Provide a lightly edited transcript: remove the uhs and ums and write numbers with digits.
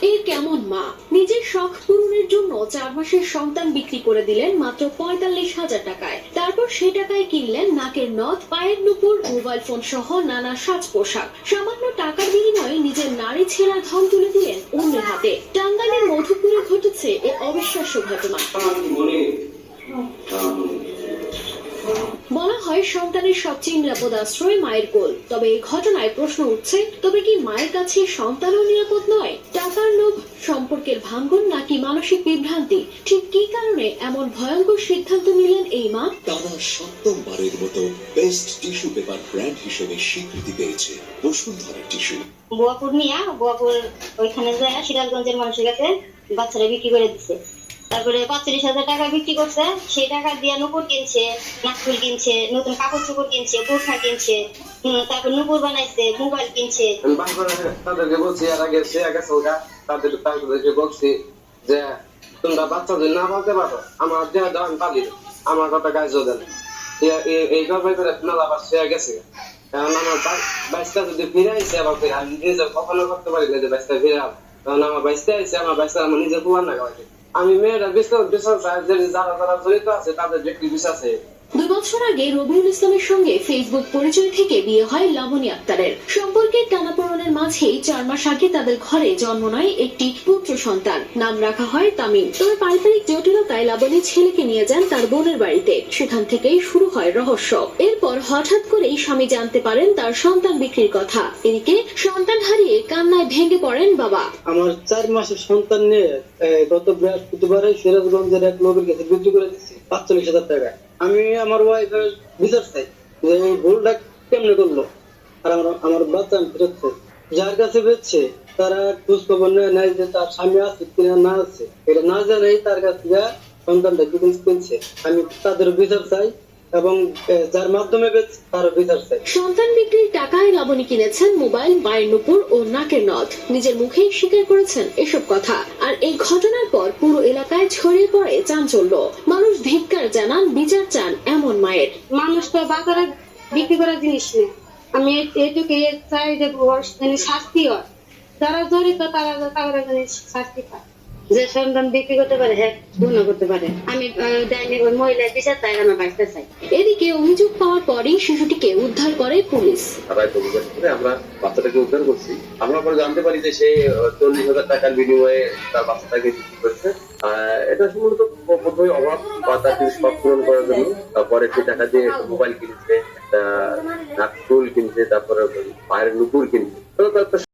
এই কেমন মা নিজের শখ পূরণের জন্য 4 মাসের সন্তান বিক্রি করে দিলেন মাত্র 45,000 টাকায়। তারপর সে টাকায় কিনলেন নাকের নথ, পায়ের নুপুর, মোবাইল ফোন সহ নানা সাজ পোশাক। সামান্য টাকার বিনিময়ে নিজের নারী ছেঁড়া ধন তুলে দিলেন অন্যের হাতে। টাঙ্গাইলের মধুপুরে ঘটেছে এ অবিশ্বাস্য ঘটনা। বলা হয় সন্তানের সবচেয়ে নিরাপদ আশ্রয় মায়ের কোল। তবে এই ঘটনায় প্রশ্ন উঠছে, তবে কি মায়ের কাছে সন্তানও নিরাপদ নয়? টাকার লোভ, সম্পর্কের ভাঙ্গন নাকি মানসিক বিভ্রান্তি? ঠিক কি কারণে এমন ভয়ঙ্কর সিদ্ধান্ত নিলেন এই মা? টানা সপ্তমবারের মতো বেস্ট টিস্যু পেপার ব্র্যান্ড হিসেবে স্বীকৃতি পেয়েছে বসুন্ধরা টিস্যু। বোয়াপুর ওইখানে যায় সিরাজগঞ্জের মানুষের কাছে বাচ্চারা বিক্রি করে দিচ্ছে। তারপরে 45,000 টাকা বিক্রি করছে। সেই টাকা দিয়ে নুপুর কিনছে, নাকফুল কিনছে, নতুন কাপড় চোপড় কিনছে, বোরখা কিনছে, তারপর নুপুর বানাইছে, মোবাইল কিনছে। তাদেরকে বলছি এর আগে সে আগে তাদেরকে বলছি যে তোমরা বাচ্চাদের না বলতে পারো, আমার দেহ আমি পালি, আমার কথা গায়ে দেন। এই গল্পের করে মেলা আবার সে গেছে। কারণ আমার বাইশটা যদি ফিরে আইসে আবার আমি নিজে কখনো করতে পারি না যে বাইশটা ফিরে আব, কারণ আমার বাইশটা আইসে, আমার বাইশটা আমার নিজে পুরান না গাওয়াকে। আমি মেয়েরা বিশ্বাস যারা যারা জড়িত আছে তাদের ব্যক্তি বিশ্বাসে। 2 বছর আগে রবিউল ইসলামের সঙ্গে ফেসবুক পরিচয় থেকে বিয়ে হয় লাবণী আক্তারের। সম্পর্কের টানাপোড়েনের মাঝেই 4 মাস আগে তাদের ঘরে জন্ম নেয় একটি পুত্র সন্তান। নাম রাখা হয় তামিম। তবে পারিবারিক জটিলতায় লাবণী ছেলেকে নিয়ে যান তার বোনের বাড়িতে। সেখান থেকেই শুরু হয় রহস্য। এরপর হঠাৎ করেই স্বামী জানতে পারেন তার সন্তান বিক্রির কথা। এদিকে সন্তান হারিয়ে কান্নায় ভেঙে পড়েন বাবা। আমার 4 মাসের সন্তান নিয়ে গত বৃহস্পতিবারে সিরাজগঞ্জের এক লোকের কাছে বিক্রি করে দিচ্ছি 45,000 টাকা। আমি আমার ওয়াইফের বিচার চাই যে এই ভুলটা কেমনে করলো, আর আমার বাচ্চা আমি ফেরত চাই। যার কাছে বেচছে তারা খোঁজ খবর নেয় যে তার স্বামী আছে কিনা না আছে, এটা না জানাই তার কাছ থেকে সন্তানটা কিনছে। আমি তাদের বিচার চাই এবং যার মাধ্যমে তার বিচার চাই। সন্তান বিক্রির টাকায় লাবণী কিনেছেন মোবাইল, পায়ের নুপুর ও নাকের নথ। নিজের মুখেই স্বীকার করেছেন এসব কথা। আর এই ঘটনার পর পুরো এলাকায় ছড়িয়ে পড়ে চাঞ্চল্য। মানুষ ধিক্কার জানান, বিচার চান এমন মায়ের। মানুষ তো বাজারে বিক্রি করার জিনিস নেই। আমি এটুকু চাই যে শাস্তি হয়, যারা জড়িত তারা শাস্তি পায়। যে সন্তান বিক্রি করতে পারে, হ্যাঁ গুণা করতে পারে। আমি ওই মহিলার বিচার চাই, আমার বাঁচতে চাই। এদিকে অভিযোগ পাওয়ার পরই শিশুটিকে উদ্ধার করে পুলিশ। আমরা বাচ্চাটাকে উদ্ধার করছি। আমরা পরে জানতে পারি যে সে 40,000 টাকার বিনিময়ে তার বাচ্চাটাকে বিক্রি করছে। এটা সম্ভবত প্রথমে অভাব বা তার কিছু শখ পূরণ করার জন্য। তারপরে সে টাকা দিয়ে মোবাইল কিনছে, একটা নাকফুল কিনছে, তারপরে পায়ের নুপুর কিনছে।